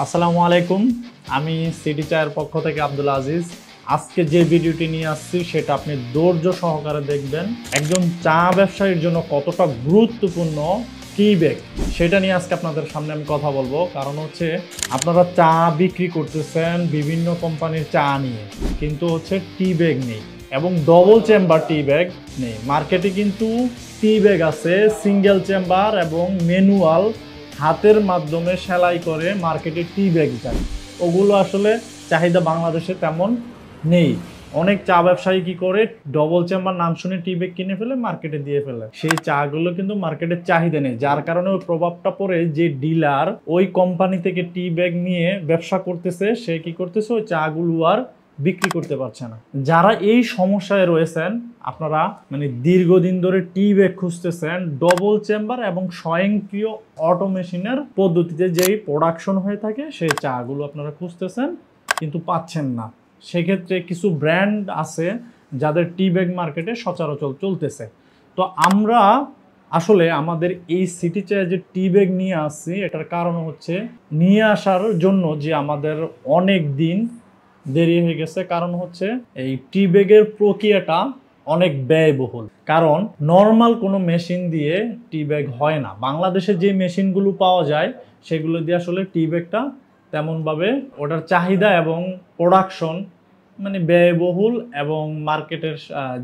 আসসালামু আলাইকুম। আমি সিটি চায়ের পক্ষ থেকে আব্দুল আজিজ। আজকে যে ভিডিওটি নিয়ে আসছি সেটা আপনি ধৈর্য সহকারে দেখবেন। একজন চা ব্যবসায়ীর জন্য কতটা গুরুত্বপূর্ণ টি ব্যাগ সেটা নিয়ে আজকে আপনাদের সামনে আমি কথা বলবো। কারণ হচ্ছে আপনারা চা বিক্রি করতেছেন বিভিন্ন কোম্পানির চা নিয়ে, কিন্তু হচ্ছে টি ব্যাগ নেই এবং ডবল চেম্বার টি ব্যাগ নেই। মার্কেটে কিন্তু টি ব্যাগ আছে সিঙ্গেল চেম্বার এবং ম্যানুয়াল, হাতের মাধ্যমে সেলাই করে মার্কেটে টি ব্যাগ যায়। ওগুলো আসলে চাহিদা বাংলাদেশে তেমন নেই। অনেক চা ব্যবসায়ী কি করে, ডবল চেম্বার নাম শুনে টি ব্যাগ কিনে ফেলে মার্কেটে দিয়ে ফেলে। সেই চাগুলো কিন্তু মার্কেটের চাহিদা নেই, যার কারণে ওই প্রভাবটা পড়ে যে ডিলার ওই কোম্পানি থেকে টি ব্যাগ নিয়ে ব্যবসা করতেছে, সে কি করতেছে ওই চাগুলো আর বিক্রি করতে পারছে না। যারা এই সমস্যায় রয়েছেন, আপনারা দীর্ঘদিন ধরে টি ব্যাগ খুঁজতেছেন ডবল চেম্বার এবং স্বয়ংক্রিয় অটোমেশনের পদ্ধতিতে যেই প্রোডাকশন হয়ে থাকে সেই চাগুলো আপনারা খুঁজতেছেন কিন্তু পাচ্ছেন না। সেক্ষেত্রে কিছু ব্র্যান্ড আছে যাদের টি ব্যাগ মার্কেটে সচরাচর চলতেছে। তো আমরা আসলে আমাদের এই সিটি চায়ে যে টি ব্যাগ নিয়ে আসছি, এটার কারণ হচ্ছে নিয়ে আসার জন্য যে আমাদের অনেক দিন দেরি হয়ে গেছে। কারণ হচ্ছে এই টি ব্যাগের প্রক্রিয়াটা অনেক ব্যয়বহুল। কারণ নর্মাল কোনো মেশিন দিয়ে টি ব্যাগ হয় না। বাংলাদেশে যে মেশিনগুলো পাওয়া যায় সেগুলো দিয়ে আসলে টি ব্যাগটা তেমনভাবে ওটার চাহিদা এবং প্রোডাকশন ব্যয়বহুল এবং মার্কেটের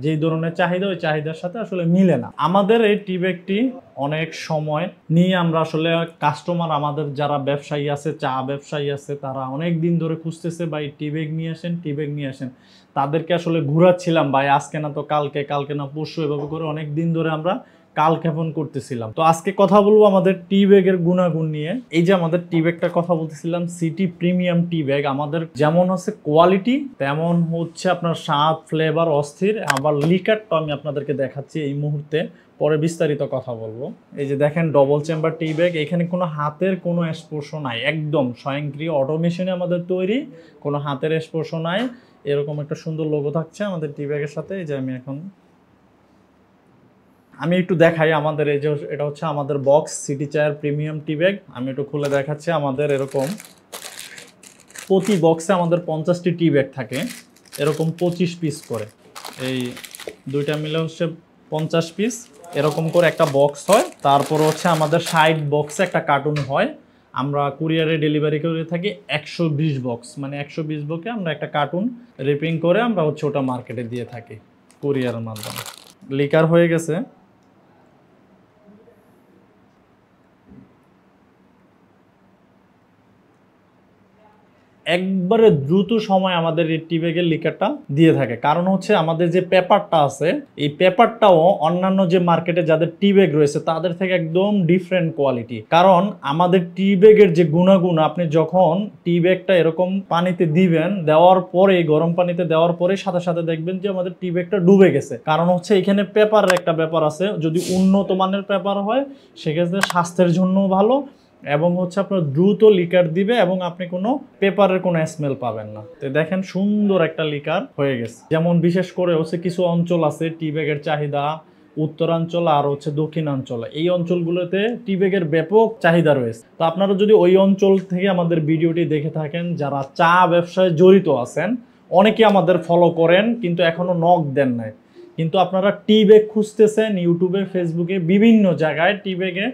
যেই ধরনের চাহিদা ওই চাহিদার সাথে আসলে মিলে না। আমাদের এই টি ব্যাগটি অনেক সময় নিয়ে আমরা আসলে কাস্টমার, আমাদের যারা ব্যবসায়ী আছে, চা ব্যবসায়ী আছে, তারা অনেক দিন ধরে খুঁজতেছে ভাই টি ব্যাগ নিয়ে আসেন, টি ব্যাগ নিয়ে আসেন। তাদেরকে আসলে ঘুরাচ্ছিলাম, ভাই আজকে না তো কালকে, কালকে না পরশু, এভাবে করে অনেক দিন ধরে আমরা কালক্ষেপণ করতেছিলাম। তো আজকে কথা বলবো আমাদের টি ব্যাগের গুণাগুণ নিয়ে। এই যে আমাদের টি ব্যাগটার কথা বলতেছিলাম, সিটি প্রিমিয়াম টি ব্যাগ, আমাদের যেমন হচ্ছে কোয়ালিটি তেমন হচ্ছে আপনার স্বাদ, ফ্লেভার অস্থির। আবার লিকারটা আমি আপনাদেরকে দেখাচ্ছি এই মুহূর্তে, পরে বিস্তারিত কথা বলবো। এই যে দেখেন ডবল চেম্বার টি ব্যাগ, এখানে কোনো হাতের কোনো স্পর্শ নাই, একদম স্বয়ংক্রিয় অটোমেশনে আমাদের তৈরি, কোনো হাতের স্পর্শ নাই। এরকম একটা সুন্দর লোগো থাকছে আমাদের টি ব্যাগের সাথে। এই যে আমি একটু দেখাই আমাদের, এই যে এটা হচ্ছে আমাদের বক্স সিটি চায়ের প্রিমিয়াম টি ব্যাগ। আমি একটু খুলে দেখাচ্ছি। আমাদের এরকম প্রতি বক্সে আমাদের 50টি টি ব্যাগ থাকে, এরকম 25 পিস করে। এই দুইটা মিলে হচ্ছে 50 পিস, এরকম করে একটা বক্স হয়। তারপর হচ্ছে আমাদের 60 বক্সে একটা কার্টুন হয়। আমরা কুরিয়ারে ডেলিভারি করে থাকি 120 বক্স, 120 বক্সে আমরা একটা কার্টুন রিপিং করে আমরা হচ্ছে ওটা মার্কেটে দিয়ে থাকি কুরিয়ারের মাধ্যমে। লিকার হয়ে গেছে। একবারে দ্রুত সময় আমাদের এই টি ব্যাগের লিকারটা দিয়ে থাকে। কারণ হচ্ছে আমাদের যে পেপারটা আছে, এই পেপারটাও অন্যান্য যে মার্কেটে যাদের টি ব্যাগ রয়েছে তাদের থেকে একদম ডিফারেন্ট কোয়ালিটি। কারণ আমাদের টি ব্যাগের যে গুণাগুণ, আপনি যখন টি ব্যাগটা এরকম পানিতে দিবেন, দেওয়ার পরে গরম পানিতে দেওয়ার পরে সাথে সাথে দেখবেন যে আমাদের টি ব্যাগটা ডুবে গেছে। কারণ হচ্ছে এখানে পেপারের একটা ব্যাপার আছে। যদি উন্নত মানের পেপার হয় সেক্ষেত্রে স্বাস্থ্যের জন্য ভালো এবং হচ্ছে আপনার দ্রুত লিকার দিবে এবং আপনি কোনো পেপারের কোনো স্মেল পাবেন না। তো দেখেন সুন্দর একটা লিকার হয়ে গেছে। যেমন বিশেষ করে হচ্ছে কিছু অঞ্চল আছে টি ব্যাগের চাহিদা, উত্তরাঞ্চল আর হচ্ছে দক্ষিণাঞ্চল, এই অঞ্চলগুলোতে টি ব্যাগের ব্যাপক চাহিদা রয়েছে। তো আপনারা যদি ওই অঞ্চল থেকে আমাদের ভিডিওটি দেখে থাকেন, যারা চা ব্যবসায় জড়িত আছেন, অনেকে আমাদের ফলো করেন কিন্তু এখনো নক দেন নাই, কিন্তু আপনারা টি ব্যাগ খুঁজতেছেন ইউটিউবে, ফেসবুকে, বিভিন্ন জায়গায় টি ব্যাগে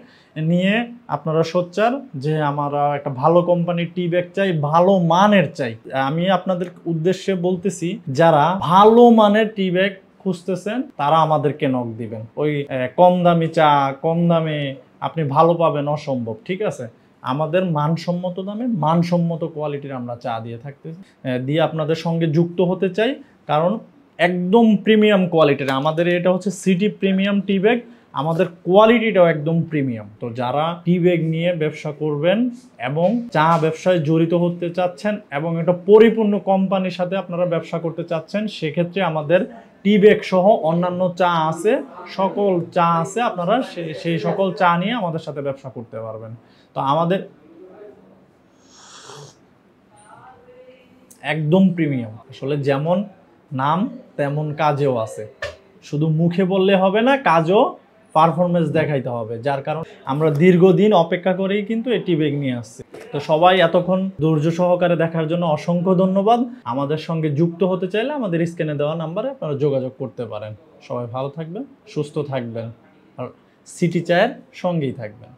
নিয়ে আপনারা সোচ্চার যে আমরা একটা ভালো কোম্পানির টি ব্যাগ চাই, ভালো মানের চাই। আমি আপনাদের উদ্দেশ্যে বলতেছি, যারা ভালো মানের টি ব্যাগ খুঁজতেছেন তারা আমাদেরকে নক দিবেন। ওই কম দামি চা, কম দামে আপনি ভালো পাবেন অসম্ভব, ঠিক আছে? আমাদের মানসম্মত দামে মানসম্মত কোয়ালিটির আমরা চা দিয়ে দিয়ে আপনাদের সঙ্গে যুক্ত হতে চাই। কারণ একদম প্রিমিয়াম কোয়ালিটির আমাদের এটা হচ্ছে সিটি প্রিমিয়াম টি ব্যাগ, আমাদের কোয়ালিটিটাও একদম প্রিমিয়াম। তো যারা টি ব্যাগ নিয়ে ব্যবসা করবেন এবং চা ব্যবসায় জড়িত হতে চাচ্ছেন এবং একটা পরিপূর্ণ কোম্পানির সাথে আপনারা ব্যবসা করতে চাচ্ছেন, সেক্ষেত্রে আমাদের টি ব্যাগ সহ অন্যান্য চা আছে, সকল চা আছে, আপনারা সেই সকল চা নিয়ে আমাদের সাথে ব্যবসা করতে পারবেন। তো আমাদের একদম প্রিমিয়াম, আসলে যেমন নাম তেমন কাজেও আছে। শুধু মুখে বললে হবে না, কাজও পারফরমেন্স দেখাইতে হবে, যার কারণ আমরা দীর্ঘদিন অপেক্ষা করেই কিন্তু এই টি ব্যাগ নিয়ে আসছি। তো সবাই এতক্ষণ ধৈর্য সহকারে দেখার জন্য অসংখ্য ধন্যবাদ। আমাদের সঙ্গে যুক্ত হতে চাইলে আমাদের স্ক্রিনে দেওয়া নাম্বারে আপনারা যোগাযোগ করতে পারেন। সবাই ভালো থাকবেন, সুস্থ থাকবেন, আর সিটি চায়ের সঙ্গেই থাকবেন।